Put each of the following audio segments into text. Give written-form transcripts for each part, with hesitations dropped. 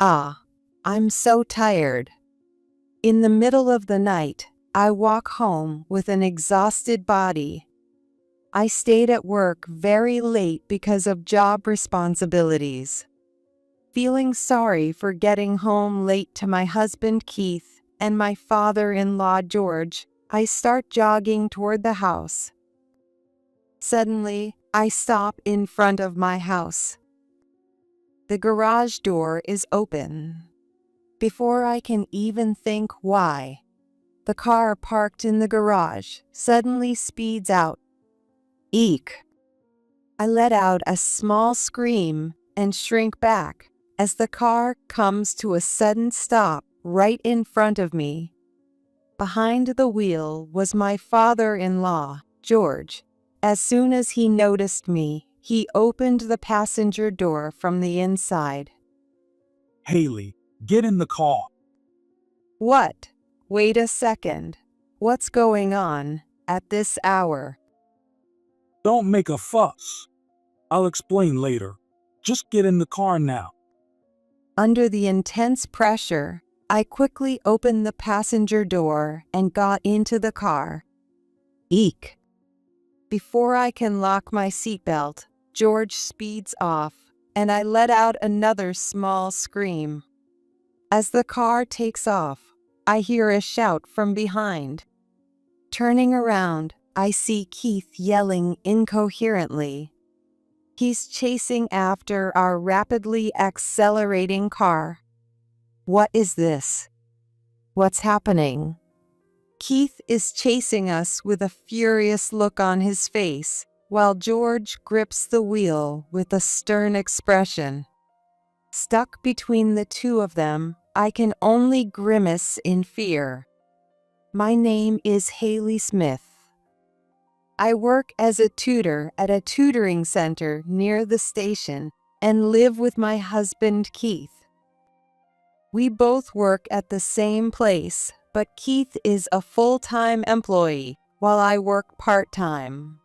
Ah, I'm so tired. In the middle of the night, I walk home with an exhausted body. I stayed at work very late because of job responsibilities. Feeling sorry for getting home late to my husband Keith and my father-in-law George, I start jogging toward the house. Suddenly, I stop in front of my house. The garage door is open. Before I can even think why, the car parked in the garage suddenly speeds out. Eek! I let out a small scream and shrink back as the car comes to a sudden stop right in front of me. Behind the wheel was my father-in-law, George. As soon as he noticed me, he opened the passenger door from the inside. Haley, get in the car. What? Wait a second. What's going on at this hour? Don't make a fuss. I'll explain later. Just get in the car now. Under the intense pressure, I quickly opened the passenger door and got into the car. Eek! Before I can lock my seatbelt, George speeds off, and I let out another small scream. As the car takes off, I hear a shout from behind. Turning around, I see Keith yelling incoherently. He's chasing after our rapidly accelerating car. What is this? What's happening? Keith is chasing us with a furious look on his face, while George grips the wheel with a stern expression. Stuck between the two of them, I can only grimace in fear. My name is Haley Smith. I work as a tutor at a tutoring center near the station and live with my husband Keith. We both work at the same place, but Keith is a full-time employee while I work part-time.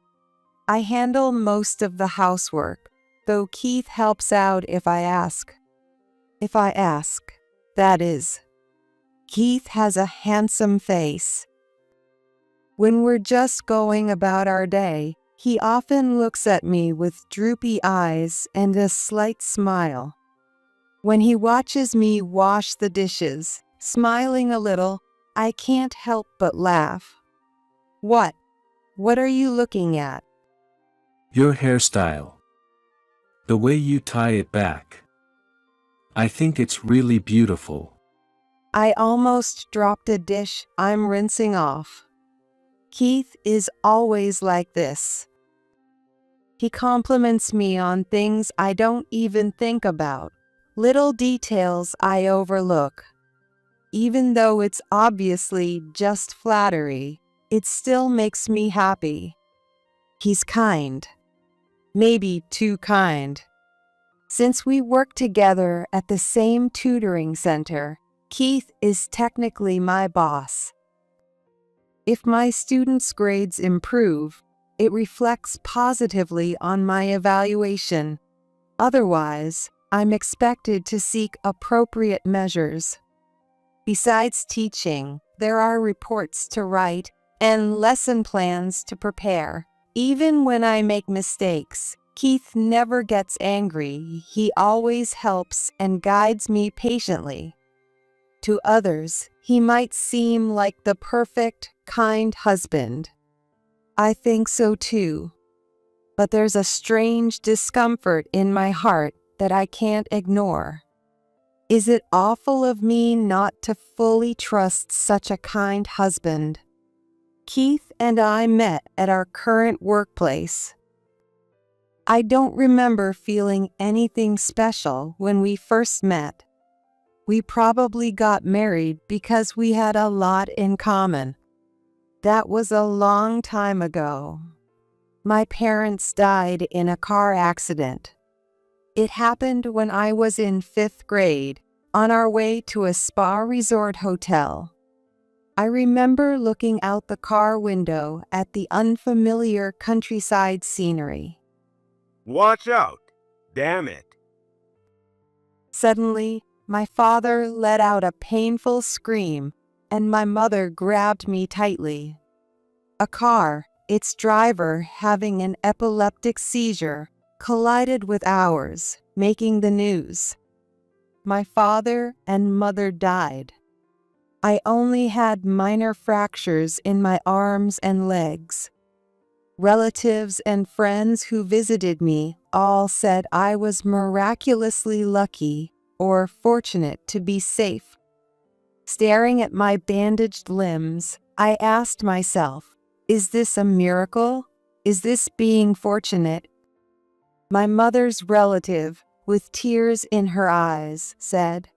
I handle most of the housework, though Keith helps out if I ask. If I ask, that is. Keith has a handsome face. When we're just going about our day, he often looks at me with droopy eyes and a slight smile. When he watches me wash the dishes, smiling a little, I can't help but laugh. What? What are you looking at? Your hairstyle. The way you tie it back. I think it's really beautiful. I almost dropped a dish I'm rinsing off. Keith is always like this. He compliments me on things I don't even think about, little details I overlook. Even though it's obviously just flattery, it still makes me happy. He's kind. Maybe too kind. Since we work together at the same tutoring center, Keith is technically my boss. If my students' grades improve, it reflects positively on my evaluation. Otherwise, I'm expected to seek appropriate measures. Besides teaching, there are reports to write and lesson plans to prepare. Even when I make mistakes, Keith never gets angry. He always helps and guides me patiently. To others, he might seem like the perfect, kind husband. I think so too. But there's a strange discomfort in my heart that I can't ignore. Is it awful of me not to fully trust such a kind husband? Keith and I met at our current workplace. I don't remember feeling anything special when we first met. We probably got married because we had a lot in common. That was a long time ago. My parents died in a car accident. It happened when I was in 5th grade, on our way to a spa resort hotel. I remember looking out the car window at the unfamiliar countryside scenery. Watch out! Damn it! Suddenly, My father let out a painful scream, and my mother grabbed me tightly. A car, its driver having an epileptic seizure, collided with ours, making the news. My father and mother died. I only had minor fractures in my arms and legs. Relatives and friends who visited me all said I was miraculously lucky or fortunate to be safe. Staring at my bandaged limbs, I asked myself, is this a miracle? Is this being fortunate? My mother's relative, with tears in her eyes, said,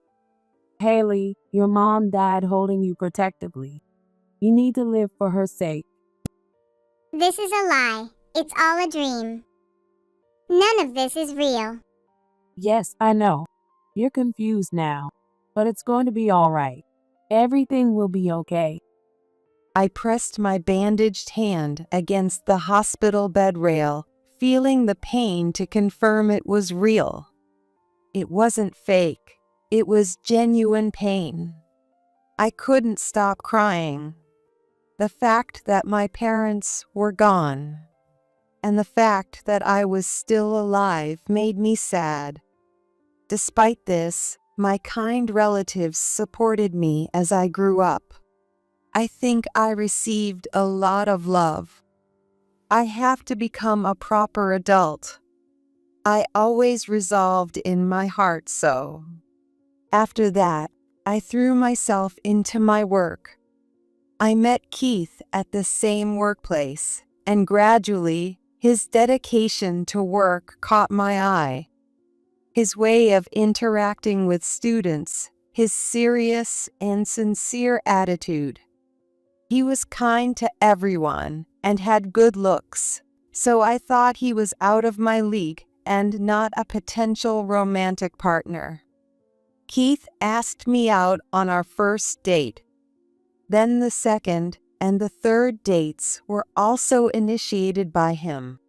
Haley, your mom died holding you protectively. You need to live for her sake. This is a lie. It's all a dream. None of this is real. Yes, I know. You're confused now, but it's going to be all right. Everything will be okay. I pressed my bandaged hand against the hospital bed rail, feeling the pain to confirm it was real. It wasn't fake. It was genuine pain. I couldn't stop crying. The fact that my parents were gone, and the fact that I was still alive made me sad. Despite this, my kind relatives supported me as I grew up. I think I received a lot of love. I have to become a proper adult. I always resolved in my heart so. After that, I threw myself into my work. I met Keith at the same workplace, and gradually, his dedication to work caught my eye. His way of interacting with students, his serious and sincere attitude. He was kind to everyone and had good looks, so I thought he was out of my league and not a potential romantic partner. Keith asked me out on our first date. Then the second and the third dates were also initiated by him.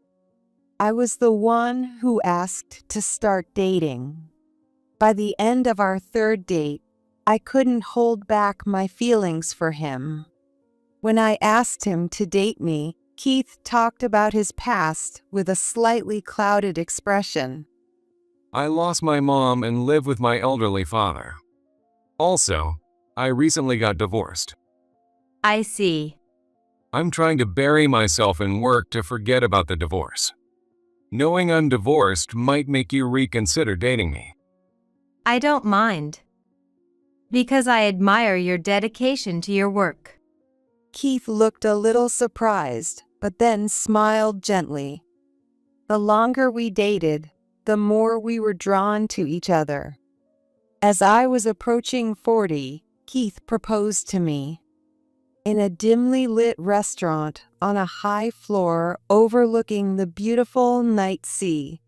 I was the one who asked to start dating. By the end of our third date, I couldn't hold back my feelings for him. When I asked him to date me, Keith talked about his past with a slightly clouded expression. I lost my mom and live with my elderly father. Also, I recently got divorced. I see. I'm trying to bury myself in work to forget about the divorce. Knowing I'm divorced might make you reconsider dating me. I don't mind. Because I admire your dedication to your work. Keith looked a little surprised, but then smiled gently. The longer we dated, the more we were drawn to each other. As I was approaching 40, Keith proposed to me. In a dimly lit restaurant on a high floor overlooking the beautiful night sea.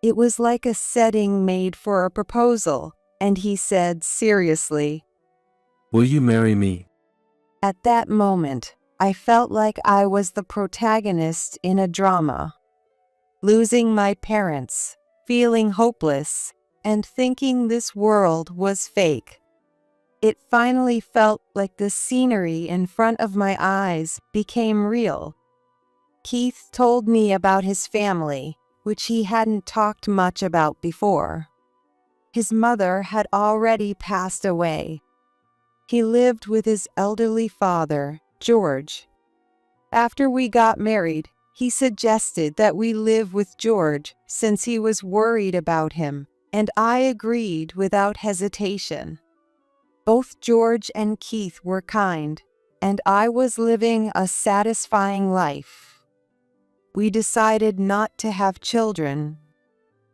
It was like a setting made for a proposal, and he said seriously, Will you marry me? At that moment, I felt like I was the protagonist in a drama. Losing my parents, feeling hopeless, and thinking this world was fake. It finally felt like the scenery in front of my eyes became real. Keith told me about his family, which he hadn't talked much about before. His mother had already passed away. He lived with his elderly father, George. After we got married, he suggested that we live with George since he was worried about him, and I agreed without hesitation. Both George and Keith were kind, and I was living a satisfying life. We decided not to have children.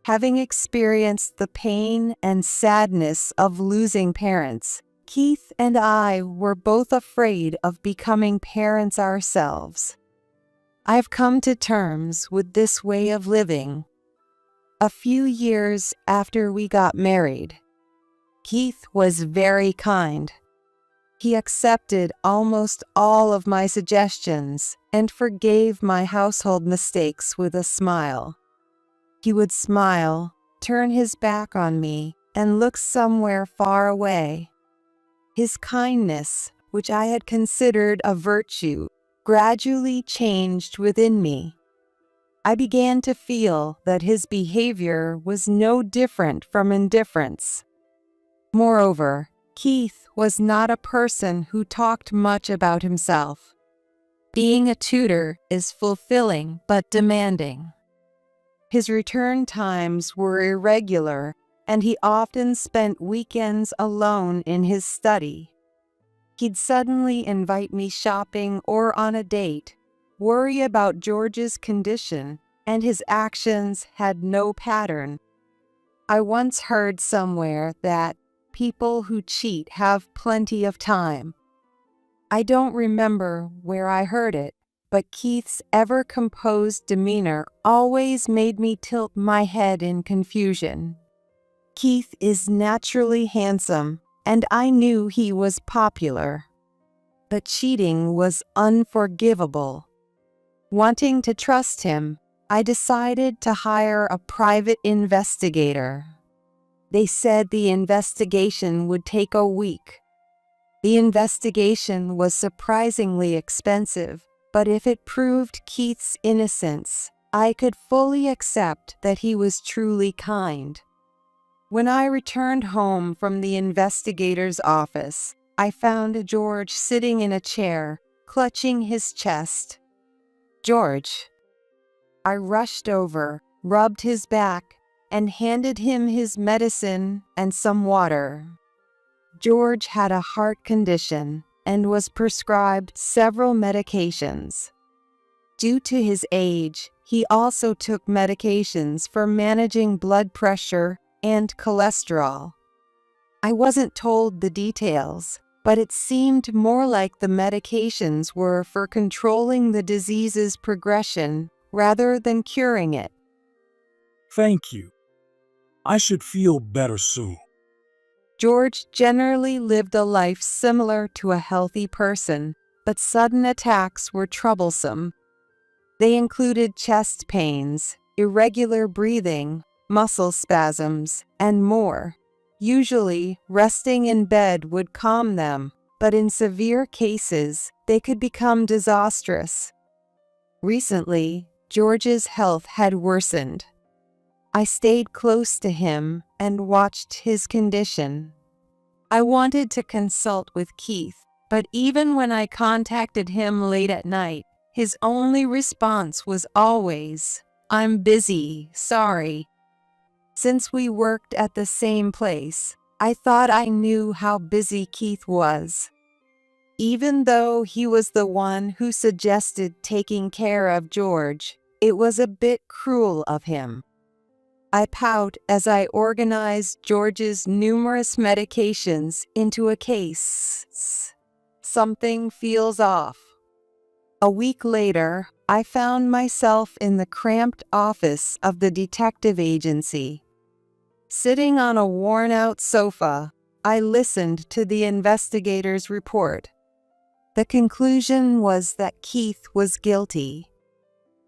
Having experienced the pain and sadness of losing parents, Keith and I were both afraid of becoming parents ourselves. I've come to terms with this way of living. A few years after we got married, Keith was very kind. He accepted almost all of my suggestions and forgave my household mistakes with a smile. He would smile, turn his back on me, and looked somewhere far away. His kindness, which I had considered a virtue, gradually changed within me. I began to feel that his behavior was no different from indifference. Moreover, Keith was not a person who talked much about himself. Being a tutor is fulfilling but demanding. His return times were irregular, and he often spent weekends alone in his study. He'd suddenly invite me shopping or on a date, worry about George's condition, and his actions had no pattern. I once heard somewhere that people who cheat have plenty of time. I don't remember where I heard it, but Keith's ever-composed demeanor always made me tilt my head in confusion. Keith is naturally handsome, and I knew he was popular. But cheating was unforgivable. Wanting to trust him, I decided to hire a private investigator. They said the investigation would take a week. The investigation was surprisingly expensive, but if it proved Keith's innocence, I could fully accept that he was truly kind. When I returned home from the investigator's office, I found George sitting in a chair, clutching his chest. "George." I rushed over, rubbed his back, and handed him his medicine and some water. George had a heart condition and was prescribed several medications. Due to his age, he also took medications for managing blood pressure and cholesterol. I wasn't told the details, but it seemed more like the medications were for controlling the disease's progression rather than curing it. Thank you. I should feel better soon. George generally lived a life similar to a healthy person, but sudden attacks were troublesome. They included chest pains, irregular breathing, muscle spasms, and more. Usually, resting in bed would calm them, but in severe cases, they could become disastrous. Recently, George's health had worsened. I stayed close to him and watched his condition. I wanted to consult with Keith, but even when I contacted him late at night, his only response was always, "I'm busy, sorry." Since we worked at the same place, I thought I knew how busy Keith was. Even though he was the one who suggested taking care of George, it was a bit cruel of him. I pout as I organized George's numerous medications into a case. Something feels off. A week later, I found myself in the cramped office of the detective agency. Sitting on a worn-out sofa, I listened to the investigator's report. The conclusion was that Keith was guilty.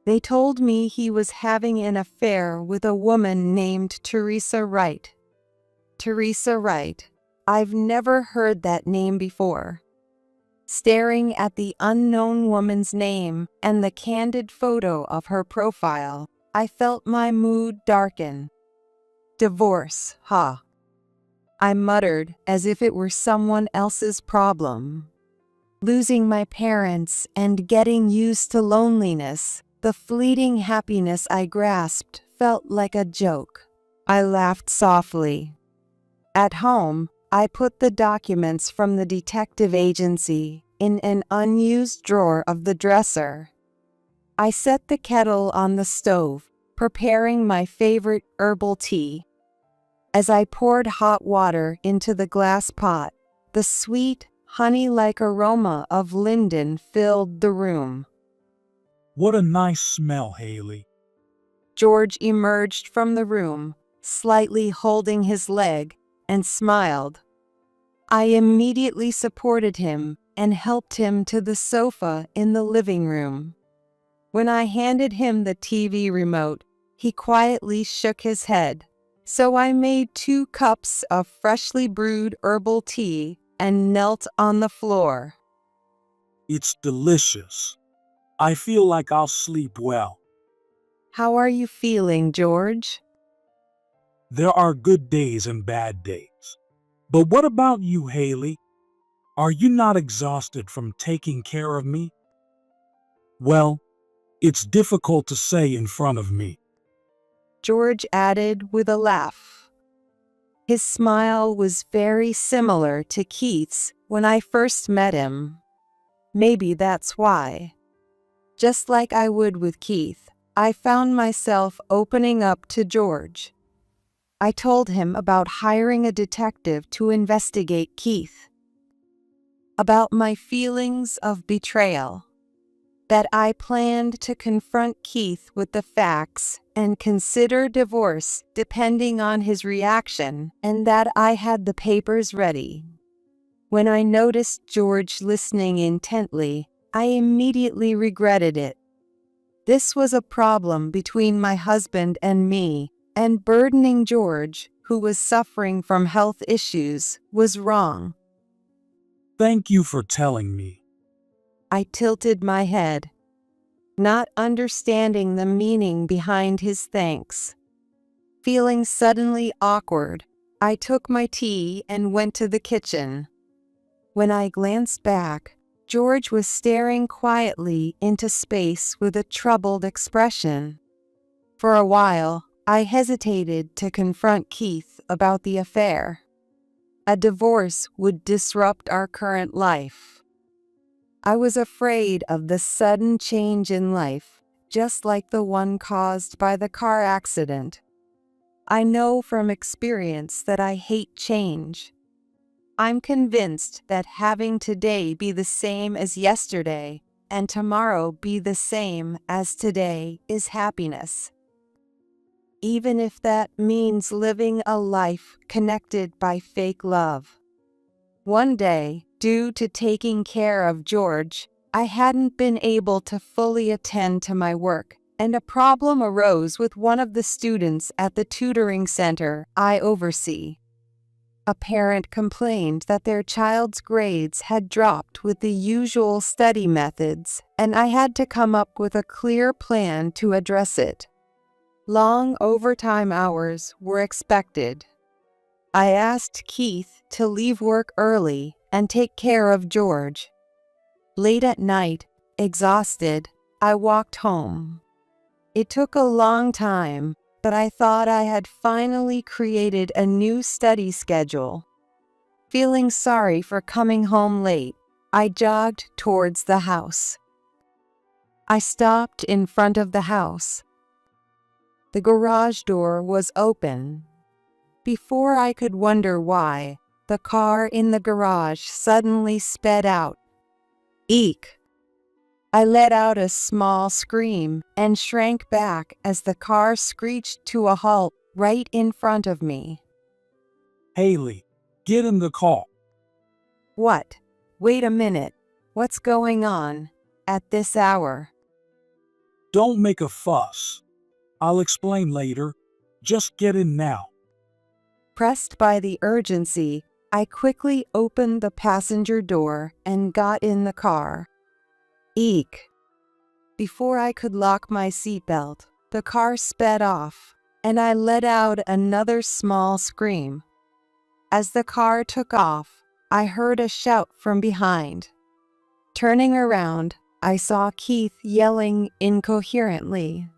They told me he was having an affair with a woman named Teresa Wright. Teresa Wright. I've never heard that name before. Staring at the unknown woman's name and the candid photo of her profile, I felt my mood darken. Divorce, huh? I muttered as if it were someone else's problem. Losing my parents and getting used to loneliness, the fleeting happiness I grasped felt like a joke. I laughed softly. At home, I put the documents from the detective agency in an unused drawer of the dresser. I set the kettle on the stove, preparing my favorite herbal tea. As I poured hot water into the glass pot, the sweet, honey-like aroma of linden filled the room. What a nice smell, Haley. George emerged from the room, slightly holding his leg, and smiled. I immediately supported him and helped him to the sofa in the living room. When I handed him the TV remote, he quietly shook his head. So I made 2 cups of freshly brewed herbal tea and knelt on the floor. It's delicious. I feel like I'll sleep well. How are you feeling, George? There are good days and bad days. But what about you, Haley? Are you not exhausted from taking care of me? Well, it's difficult to say in front of me. George added with a laugh. His smile was very similar to Keith's when I first met him. Maybe that's why. Just like I would with Keith, I found myself opening up to George. I told him about hiring a detective to investigate Keith, about my feelings of betrayal, that I planned to confront Keith with the facts and consider divorce depending on his reaction, and that I had the papers ready. When I noticed George listening intently, I immediately regretted it. This was a problem between my husband and me, and burdening George, who was suffering from health issues, was wrong. Thank you for telling me. I tilted my head, not understanding the meaning behind his thanks. Feeling suddenly awkward, I took my tea and went to the kitchen. When I glanced back, George was staring quietly into space with a troubled expression. For a while, I hesitated to confront Keith about the affair. A divorce would disrupt our current life. I was afraid of the sudden change in life, just like the one caused by the car accident. I know from experience that I hate change. I'm convinced that having today be the same as yesterday and tomorrow be the same as today is happiness. Even if that means living a life connected by fake love. One day, due to taking care of George, I hadn't been able to fully attend to my work, and a problem arose with one of the students at the tutoring center I oversee. A parent complained that their child's grades had dropped with the usual study methods, and I had to come up with a clear plan to address it. Long overtime hours were expected. I asked Keith to leave work early and take care of George. Late at night, exhausted, I walked home. It took a long time, but I thought I had finally created a new study schedule. Feeling sorry for coming home late, I jogged towards the house. I stopped in front of the house. The garage door was open. Before I could wonder why, the car in the garage suddenly sped out. Eek! I let out a small scream and shrank back as the car screeched to a halt right in front of me. Haley, get in the car. What? Wait a minute. What's going on at this hour? Don't make a fuss. I'll explain later. Just get in now. Pressed by the urgency, I quickly opened the passenger door and got in the car. Eek! Before I could lock my seatbelt, the car sped off, and I let out another small scream. As the car took off, I heard a shout from behind. Turning around, I saw Keith yelling incoherently.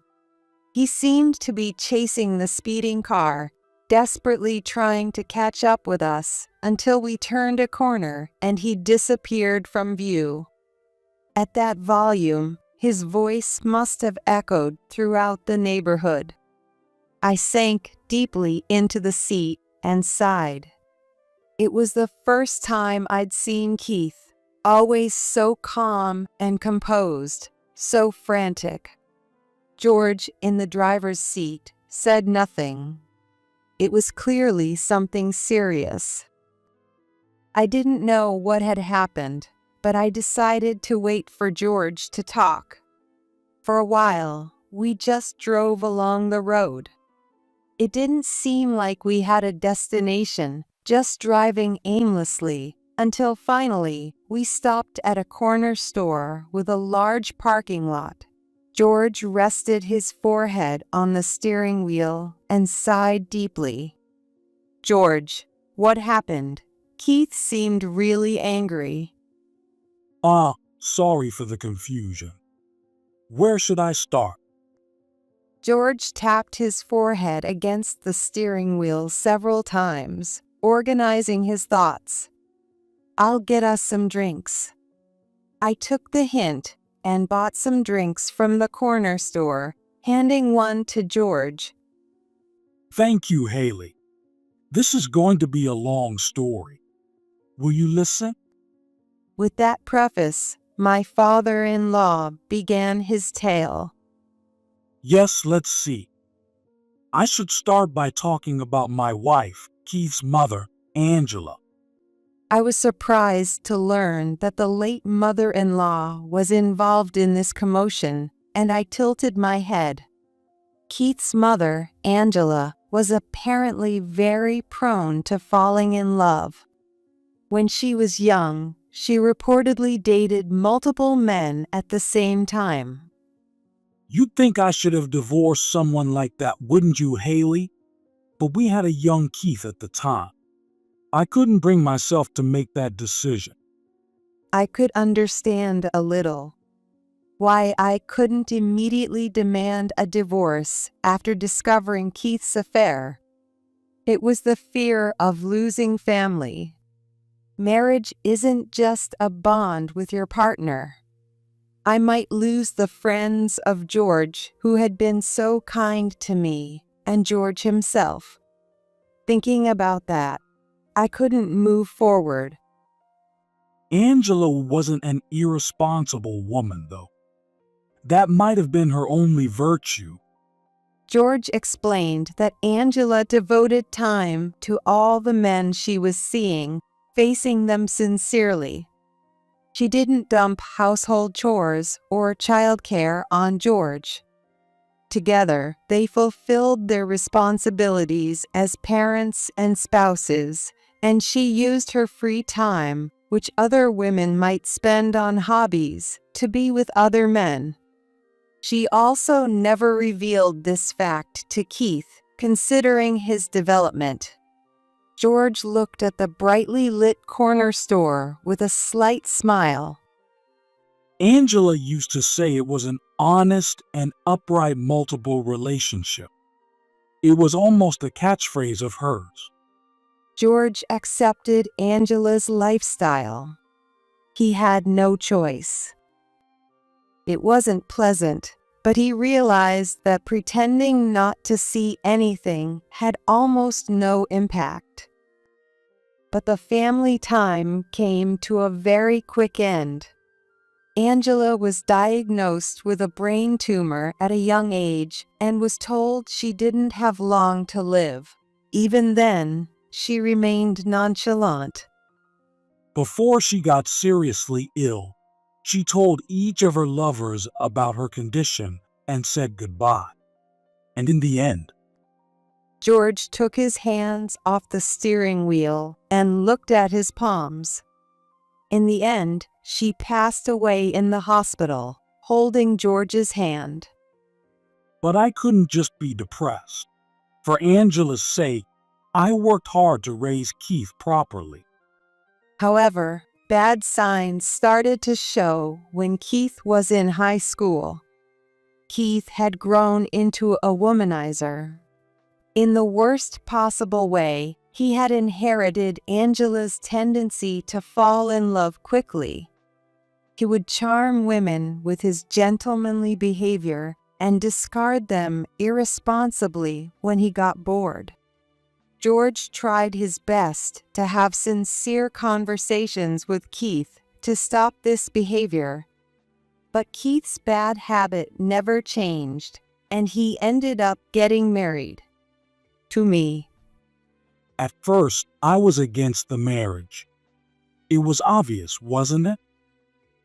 He seemed to be chasing the speeding car, desperately trying to catch up with us until we turned a corner and he disappeared from view. At that volume, his voice must have echoed throughout the neighborhood. I sank deeply into the seat and sighed. It was the first time I'd seen Keith, always so calm and composed, so frantic. George, in the driver's seat, said nothing. It was clearly something serious. I didn't know what had happened, but I decided to wait for George to talk. For a while, we just drove along the road. It didn't seem like we had a destination, just driving aimlessly, until finally we stopped at a corner store with a large parking lot. George rested his forehead on the steering wheel and sighed deeply. "George, what happened?" Keith seemed really angry. Sorry for the confusion. Where should I start? George tapped his forehead against the steering wheel several times, organizing his thoughts. "I'll get us some drinks." I took the hint and bought some drinks from the corner store, handing one to George. Thank you, Haley. This is going to be a long story. Will you listen? With that preface, my father-in-law began his tale. Yes, let's see. I should start by talking about my wife, Keith's mother, Angela. I was surprised to learn that the late mother-in-law was involved in this commotion, and I tilted my head. Keith's mother, Angela, was apparently very prone to falling in love. When she was young, she reportedly dated multiple men at the same time. You'd think I should have divorced someone like that, wouldn't you, Haley? But we had a young Keith at the time. I couldn't bring myself to make that decision. I could understand a little why I couldn't immediately demand a divorce after discovering Keith's affair. It was the fear of losing family. Marriage isn't just a bond with your partner. I might lose the friends of George who had been so kind to me, and George himself. Thinking about that, I couldn't move forward. Angela wasn't an irresponsible woman, though. That might have been her only virtue. George explained that Angela devoted time to all the men she was seeing, facing them sincerely. She didn't dump household chores or childcare on George. Together, they fulfilled their responsibilities as parents and spouses, and she used her free time, which other women might spend on hobbies, to be with other men. She also never revealed this fact to Keith, considering his development. George looked at the brightly lit corner store with a slight smile. Angela used to say it was an honest and upright multiple relationship. It was almost a catchphrase of hers. George accepted Angela's lifestyle. He had no choice. It wasn't pleasant, but he realized that pretending not to see anything had almost no impact. But the family time came to a very quick end. Angela was diagnosed with a brain tumor at a young age and was told she didn't have long to live. Even then, she remained nonchalant. Before she got seriously ill, she told each of her lovers about her condition and said goodbye. And in the end, George took his hands off the steering wheel and looked at his palms. In the end, she passed away in the hospital, holding George's hand. but I couldn't just be depressed. For Angela's sake, I worked hard to raise Keith properly. However, bad signs started to show when Keith was in high school. Keith had grown into a womanizer. In the worst possible way, he had inherited Angela's tendency to fall in love quickly. He would charm women with his gentlemanly behavior and discard them irresponsibly when he got bored. George tried his best to have sincere conversations with Keith to stop this behavior. But Keith's bad habit never changed, and he ended up getting married. To me. At first, I was against the marriage. It was obvious, wasn't it?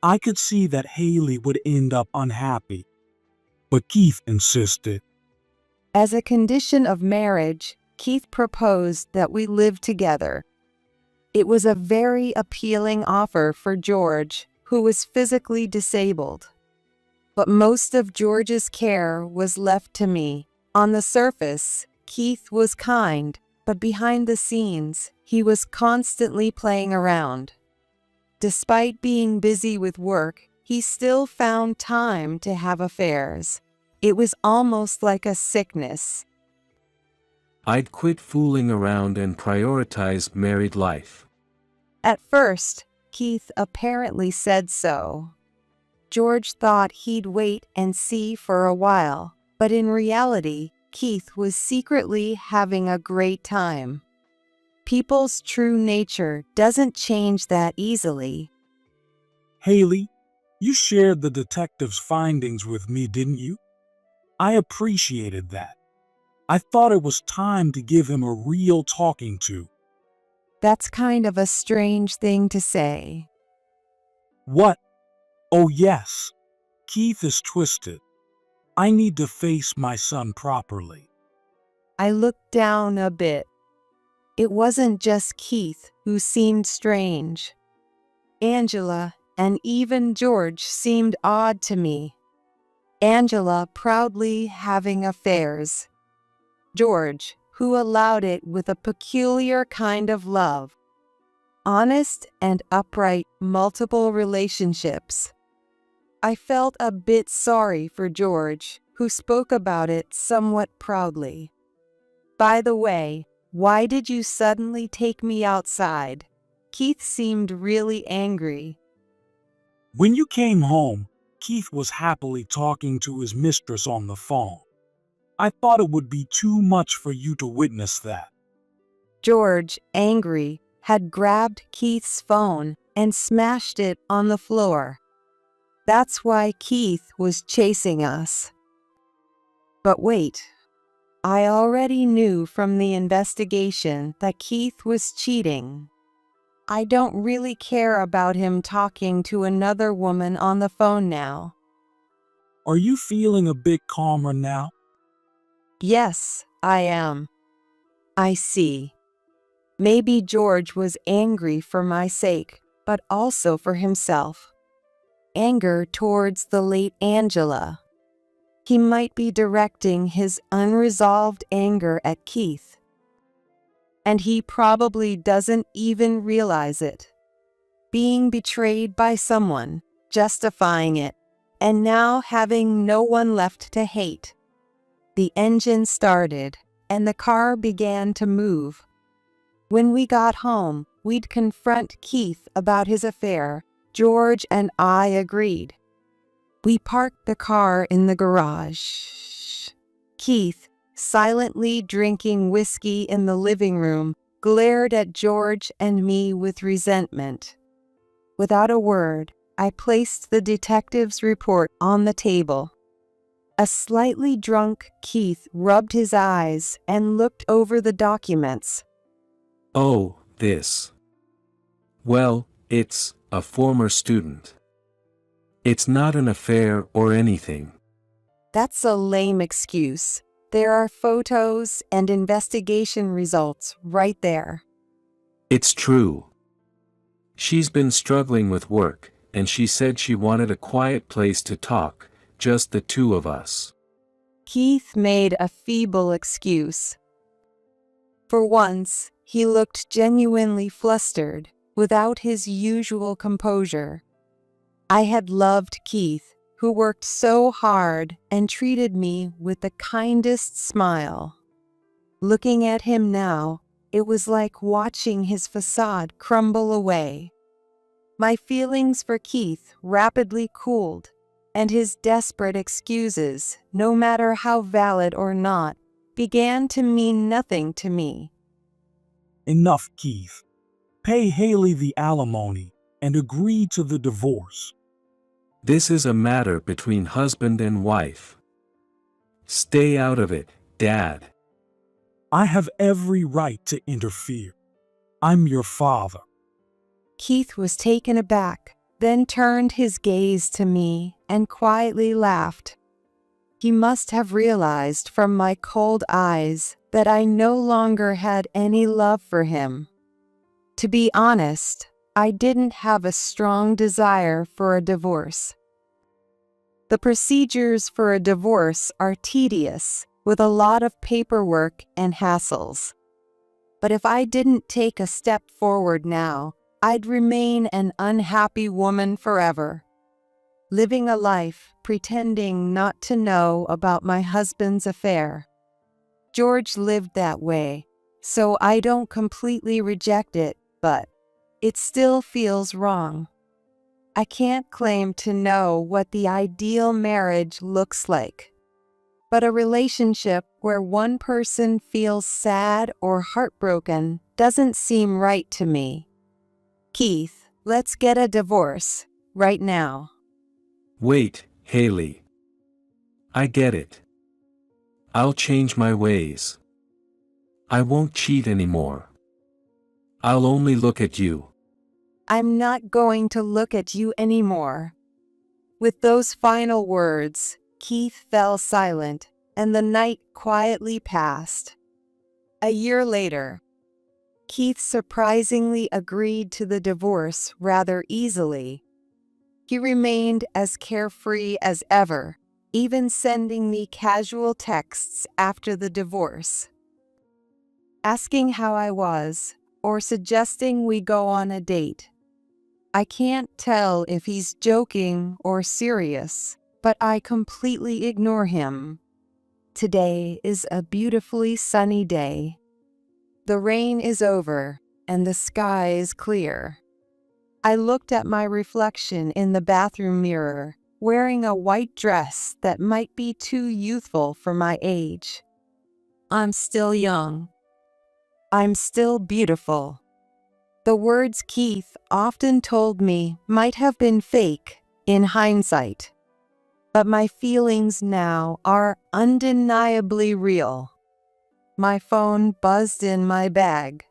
I could see that Haley would end up unhappy. But Keith insisted. As a condition of marriage, Keith proposed that we live together. It was a very appealing offer for George, who was physically disabled. But most of George's care was left to me. On the surface, Keith was kind, but behind the scenes, he was constantly playing around. Despite being busy with work, he still found time to have affairs. It was almost like a sickness. I'd quit fooling around and prioritize married life. At first, Keith apparently said so. George thought he'd wait and see for a while, but in reality, Keith was secretly having a great time. People's true nature doesn't change that easily. Haley, you shared the detective's findings with me, didn't you? I appreciated that. I thought it was time to give him a real talking to. That's kind of a strange thing to say. What? Oh yes. Keith is twisted. I need to face my son properly. I looked down a bit. It wasn't just Keith who seemed strange. Angela and even George seemed odd to me. Angela proudly having affairs. George, who allowed it with a peculiar kind of love. Honest and upright multiple relationships. I felt a bit sorry for George, who spoke about it somewhat proudly. By the way, why did you suddenly take me outside? Keith seemed really angry. When you came home, Keith was happily talking to his mistress on the phone. I thought it would be too much for you to witness that. George, angry, had grabbed Keith's phone and smashed it on the floor. That's why Keith was chasing us. But wait, I already knew from the investigation that Keith was cheating. I don't really care about him talking to another woman on the phone now. Are you feeling a bit calmer now? Yes, I am. I see. Maybe George was angry for my sake, but also for himself. Anger towards the late Angela. He might be directing his unresolved anger at Keith. And he probably doesn't even realize it. Being betrayed by someone, justifying it, and now having no one left to hate. The engine started, and the car began to move. When we got home, we'd confront Keith about his affair. George and I agreed. We parked the car in the garage. Keith, silently drinking whiskey in the living room, glared at George and me with resentment. Without a word, I placed the detective's report on the table. A slightly drunk Keith rubbed his eyes and looked over the documents. Oh, this. Well, it's a former student. It's not an affair or anything. That's a lame excuse. There are photos and investigation results right there. It's true. She's been struggling with work, and she said she wanted a quiet place to talk, just the two of us. Keith made a feeble excuse. For once, he looked genuinely flustered, without his usual composure. I had loved Keith, who worked so hard and treated me with the kindest smile. Looking at him now, it was like watching his facade crumble away. My feelings for Keith rapidly cooled, and his desperate excuses, no matter how valid or not, began to mean nothing to me. Enough, Keith. Pay Haley the alimony and agree to the divorce. This is a matter between husband and wife. Stay out of it, Dad. I have every right to interfere. I'm your father. Keith was taken aback, then turned his gaze to me and quietly laughed. He must have realized from my cold eyes that I no longer had any love for him. To be honest, I didn't have a strong desire for a divorce. The procedures for a divorce are tedious, with a lot of paperwork and hassles. But if I didn't take a step forward now, I'd remain an unhappy woman forever, living a life pretending not to know about my husband's affair. George lived that way, so I don't completely reject it, but it still feels wrong. I can't claim to know what the ideal marriage looks like, but a relationship where one person feels sad or heartbroken doesn't seem right to me. Keith, let's get a divorce, right now. Wait, Haley. I get it. I'll change my ways. I won't cheat anymore. I'll only look at you. I'm not going to look at you anymore. With those final words, Keith fell silent, and the night quietly passed. A year later, Keith surprisingly agreed to the divorce rather easily. He remained as carefree as ever, even sending me casual texts after the divorce, asking how I was, or suggesting we go on a date. I can't tell if he's joking or serious, but I completely ignore him. Today is a beautifully sunny day. The rain is over, and the sky is clear. I looked at my reflection in the bathroom mirror, wearing a white dress that might be too youthful for my age. I'm still young. I'm still beautiful. The words Keith often told me might have been fake in hindsight, but my feelings now are undeniably real. My phone buzzed in my bag.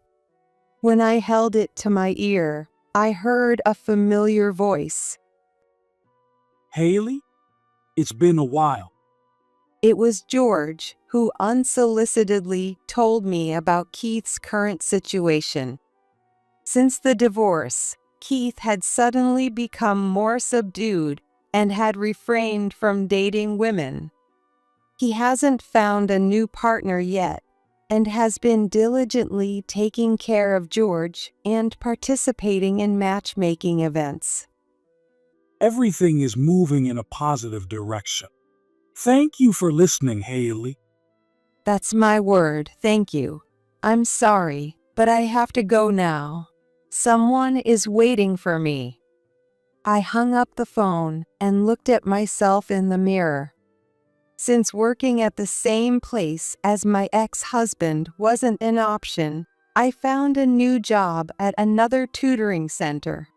When I held it to my ear, I heard a familiar voice. Haley, it's been a while. It was George, who unsolicitedly told me about Keith's current situation. Since the divorce, Keith had suddenly become more subdued and had refrained from dating women. He hasn't found a new partner yet and has been diligently taking care of George and participating in matchmaking events. Everything is moving in a positive direction. Thank you for listening, Haley. That's my word, thank you. I'm sorry, but I have to go now. Someone is waiting for me. I hung up the phone and looked at myself in the mirror. Since working at the same place as my ex-husband wasn't an option, I found a new job at another tutoring center.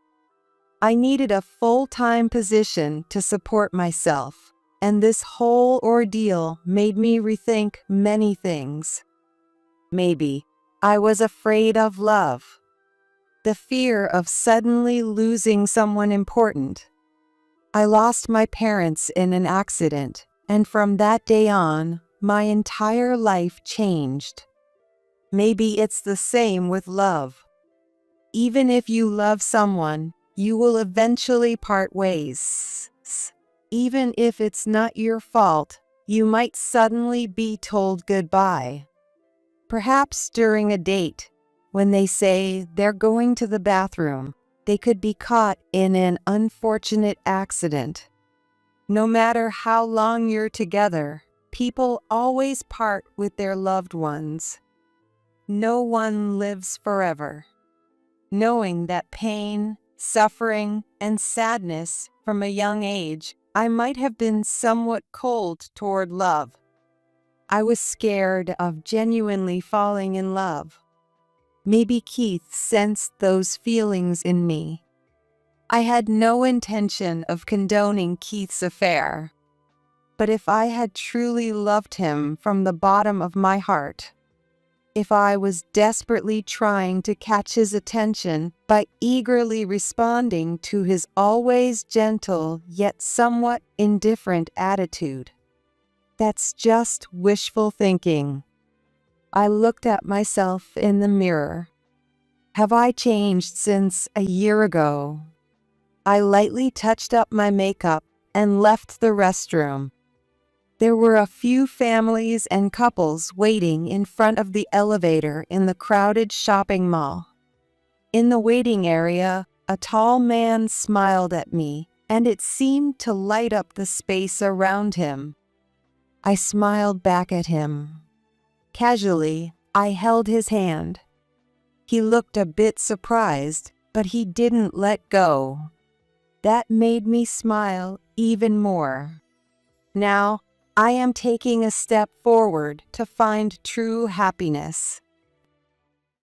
I needed a full-time position to support myself, and this whole ordeal made me rethink many things. Maybe I was afraid of love. The fear of suddenly losing someone important. I lost my parents in an accident, and from that day on, my entire life changed. Maybe it's the same with love. Even if you love someone, you will eventually part ways. Even if it's not your fault, you might suddenly be told goodbye. Perhaps during a date, when they say they're going to the bathroom, they could be caught in an unfortunate accident. No matter how long you're together, people always part with their loved ones. No one lives forever. Knowing that pain, suffering, and sadness from a young age, I might have been somewhat cold toward love. I was scared of genuinely falling in love. Maybe Keith sensed those feelings in me. I had no intention of condoning Keith's affair. But if I had truly loved him from the bottom of my heart, if I was desperately trying to catch his attention by eagerly responding to his always gentle yet somewhat indifferent attitude, That's just wishful thinking. I looked at myself in the mirror. Have I changed since a year ago? I lightly touched up my makeup and left the restroom. There were a few families and couples waiting in front of the elevator in the crowded shopping mall. In the waiting area, a tall man smiled at me, and it seemed to light up the space around him. I smiled back at him. Casually, I held his hand. He looked a bit surprised, but he didn't let go. That made me smile even more. Now, I am taking a step forward to find true happiness.